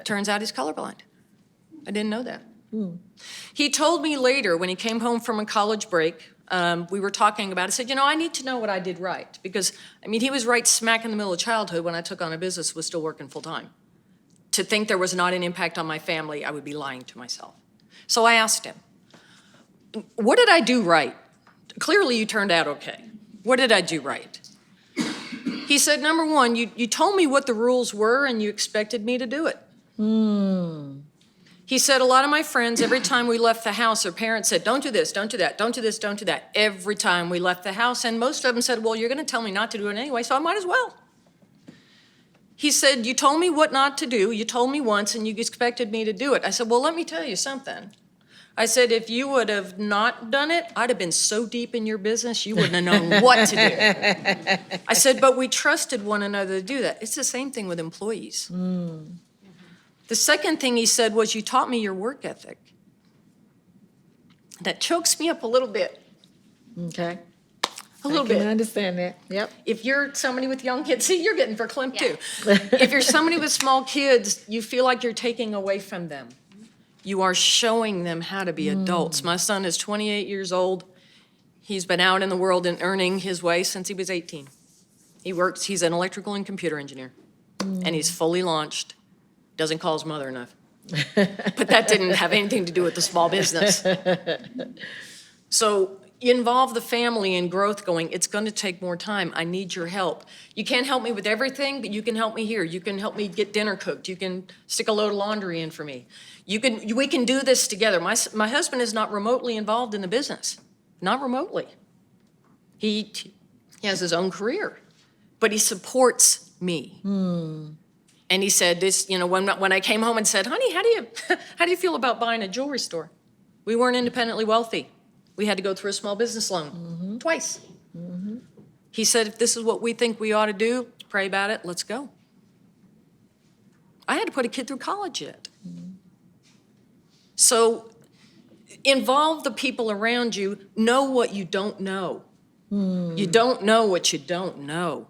Turns out he's colorblind. I didn't know that. He told me later when he came home from a college break, we were talking about it. I said, I need to know what I did right. Because, he was right smack in the middle of childhood when I took on a business, was still working full time. To think there was not an impact on my family, I would be lying to myself. So I asked him, what did I do right? Clearly you turned out okay. What did I do right? He said, number one, you told me what the rules were and you expected me to do it. He said, a lot of my friends, every time we left the house, their parents said, don't do this, don't do that, don't do this, don't do that. Every time we left the house, and most of them said, well, you're going to tell me not to do it anyway, so I might as well. He said, you told me what not to do. You told me once, and you expected me to do it. I said, well, let me tell you something. I said, if you would have not done it, I'd have been so deep in your business, you wouldn't have known what to do. I said, but we trusted one another to do that. It's the same thing with employees. The second thing he said was, you taught me your work ethic. That chokes me up a little bit. Okay. A little I bit. can understand that. Yep. If you're somebody with young kids, see, you're getting verklempt too. If you're somebody with small kids, you feel like you're taking away from them. You are showing them how to be adults. My son is 28 years old. He's been out in the world and earning his way since he was 18. He's an electrical and computer engineer, and he's fully launched. Doesn't call his mother enough. But that didn't have anything to do with the small business. So you involve the family in growth going, it's going to take more time. I need your help. You can't help me with everything, but you can help me here. You can help me get dinner cooked. You can stick a load of laundry in for me. We can do this together. My husband is not remotely involved in the business. Not remotely. He has his own career, but he supports me. And he said this, when I came home and said, honey, how do you feel about buying a jewelry store? We weren't independently wealthy. We had to go through a small business loan twice. He said, if this is what we think we ought to do, pray about it, let's go. I had to put a kid through college yet. So involve the people around you, know what you don't know. You don't know what you don't know.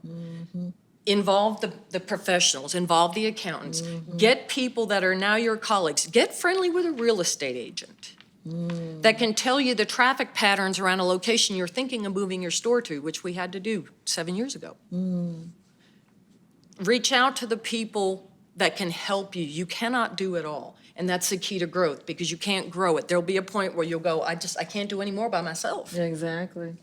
Involve the professionals, involve the accountants. Get people that are now your colleagues. Get friendly with a real estate agent that can tell you the traffic patterns around a location you're thinking of moving your store to, which we had to do 7 years ago. Reach out to the people that can help you. You cannot do it all. And that's the key to growth, because you can't grow it. There'll be a point where you'll go, I can't do any more by myself. Exactly.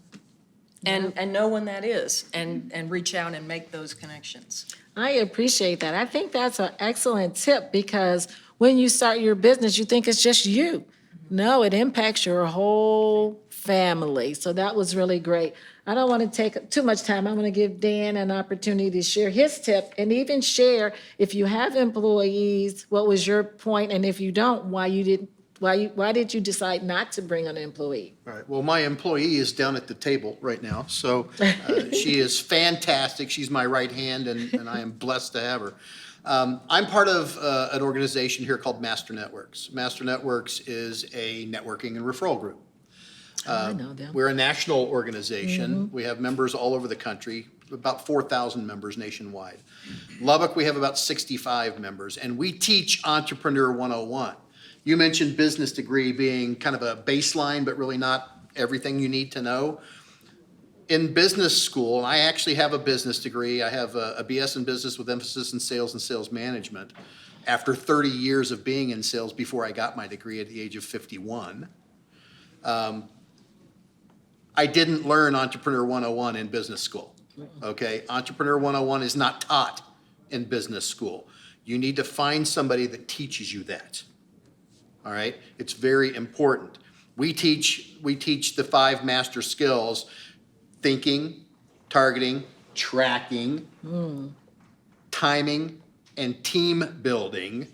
And know when that is, and reach out and make those connections. I appreciate that. I think that's an excellent tip, because when you start your business, you think it's just you. No, it impacts your whole family. So that was really great. I don't want to take too much time. I'm going to give Dan an opportunity to share his tip, and even share, if you have employees, what was your point? And if you don't, why did you decide not to bring an employee? All right, well, my employee is down at the table right now, so she is fantastic. She's my right hand, and I am blessed to have her. I'm part of an organization here called Master Networks. Master Networks is a networking and referral group. I know them. We're a national organization. We have members all over the country, about 4,000 members nationwide. Lubbock, we have about 65 members, and we teach Entrepreneur 101. You mentioned business degree being kind of a baseline, but really not everything you need to know. In business school, and I actually have a business degree. I have a BS in business with emphasis in sales and sales management. After 30 years of being in sales before I got my degree at the age of 51. I didn't learn Entrepreneur 101 in business school, okay? Entrepreneur 101 is not taught in business school. You need to find somebody that teaches you that, all right? It's very important. We teach the 5 master skills: thinking, targeting, tracking, timing, and team building,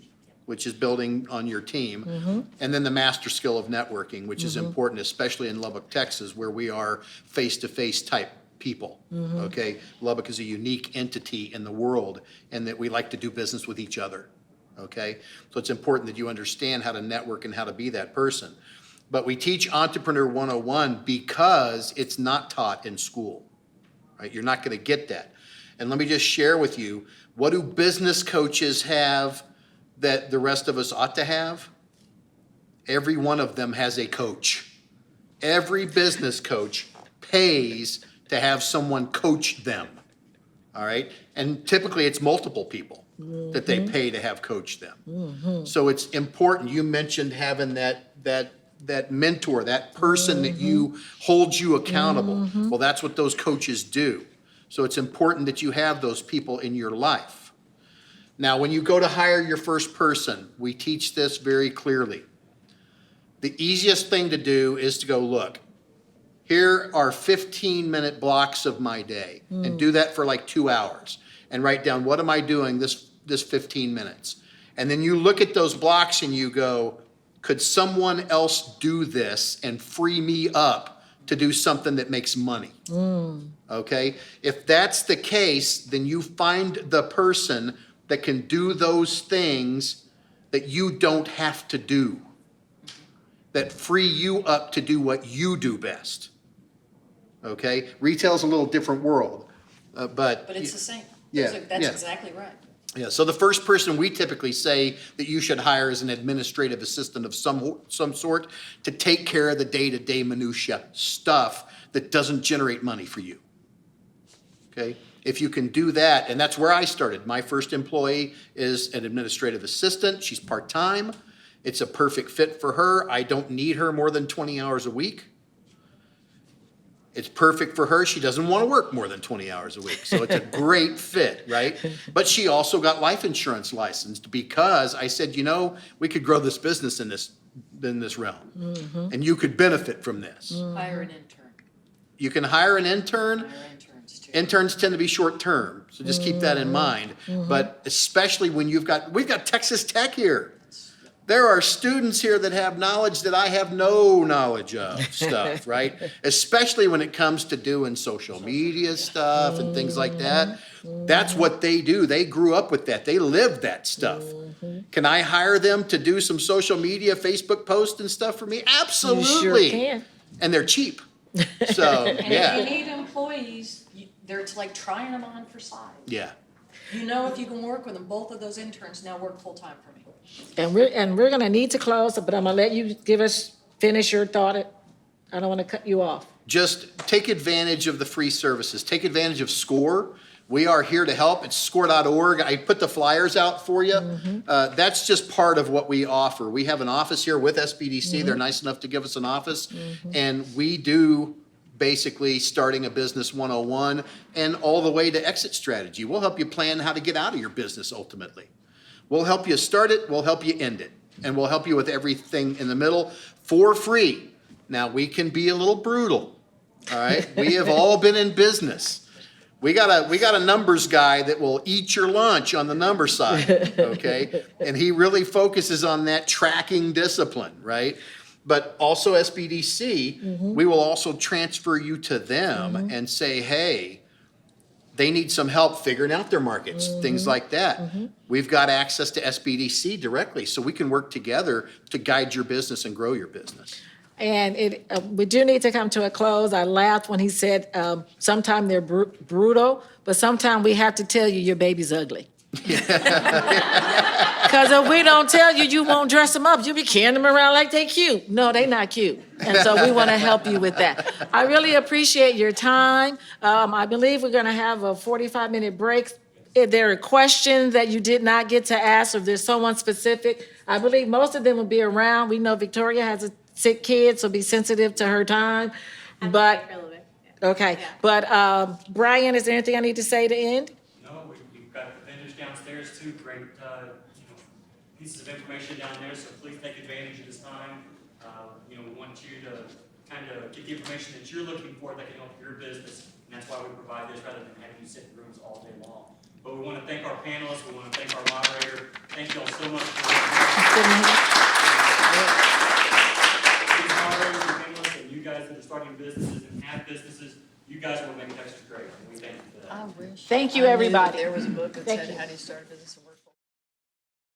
which is building on your team, and then the master skill of networking, which is important, especially in Lubbock, Texas, where we are face-to-face type people, okay? Lubbock is a unique entity in the world, and that we like to do business with each other, okay? So it's important that you understand how to network and how to be that person. But we teach Entrepreneur 101 because it's not taught in school, right? You're not gonna get that. And let me just share with you, what do business coaches have that the rest of us ought to have? Every one of them has a coach. Every business coach pays to have someone coach them, all right? And typically it's multiple people that they pay to have coach them. So it's important. You mentioned having that mentor, that person that you holds you accountable. Well, that's what those coaches do. So it's important that you have those people in your life. Now, when you go to hire your first person, we teach this very clearly. The easiest thing to do is to go, look, here are 15-minute blocks of my day, and do that for like 2 hours, and write down, what am I doing this 15 minutes? And then you look at those blocks and you go, could someone else do this and free me up to do something that makes money? Okay? If that's the case, then you find the person that can do those things that you don't have to do, that free you up to do what you do best. Okay? Retail's a little different world, but. But it's the same. Yeah, That's yeah. exactly right. Yeah, so the first person we typically say that you should hire is an administrative assistant of some sort to take care of the day-to-day minutia stuff that doesn't generate money for you. Okay? If you can do that, and that's where I started. My first employee is an administrative assistant. She's part-time. It's a perfect fit for her. I don't need her more than 20 hours a week. It's perfect for her. She doesn't want to work more than 20 hours a week. So it's a great fit, right? But she also got life insurance licensed because I said, you know, we could grow this business in this realm. And you could benefit from this. Hire an intern. You can hire an intern. Hire interns too. Interns tend to be short term, so just keep that in mind. But especially when we've got Texas Tech here. There are students here that have knowledge that I have no knowledge of stuff, right? Especially when it comes to doing social media stuff and things like that. That's what they do. They grew up with that. They live that stuff. Can I hire them to do some social media, Facebook posts and stuff for me? Absolutely. You sure can. And they're cheap. So, And if you yeah, need employees, it's like trying them on for size. yeah. You know if you can work with them, both of those interns now work full-time for me. And we're gonna need to close, but I'm gonna let you finish your thought. I don't wanna cut you off. Just take advantage of the free services. Take advantage of SCORE. We are here to help. It's score.org. I put the flyers out for you. That's just part of what we offer. We have an office here with SBDC. They're nice enough to give us an office. And we do basically starting a business 101 and all the way to exit strategy. We'll help you plan how to get out of your business ultimately. We'll help you start it, we'll help you end it, and we'll help you with everything in the middle for free. Now, we can be a little brutal, all right? We have all been in business. We got a numbers guy that will eat your lunch on the number side, okay? And he really focuses on that tracking discipline, right? But also SBDC, we will also transfer you to them and say, hey, they need some help figuring out their markets, things like that. We've got access to SBDC directly, so we can work together to guide your business and grow your business. And we do need to come to a close. I laughed when he said, sometimes they're brutal, but sometimes we have to tell you your baby's ugly. Because if we don't tell you, you won't dress them up. You'll be carrying them around like they cute. No, they not cute. And so we want to help you with that. I really appreciate your time. I believe we're going to have a 45-minute break. If there are questions that you did not get to ask, or if there's someone specific, I believe most of them will be around. We know Victoria has a sick kid, so be sensitive to her time. But, okay. But Brian, is there anything I need to say to end? No, we've got the vendors downstairs too, great, pieces of information down there, so please take advantage of this time. We want you to kind of get the information that you're looking for that can help your business, and that's why we provide this rather than having you sit in rooms all day long. But we want to thank our panelists, we want to thank our moderator, thank you all so much for these moderators and panelists, and you guys that are starting businesses and have businesses, you guys will make Texas great, and we thank you for that. I wish. Thank you, everybody. There was a book that Thank said, you. how do you start a business and work for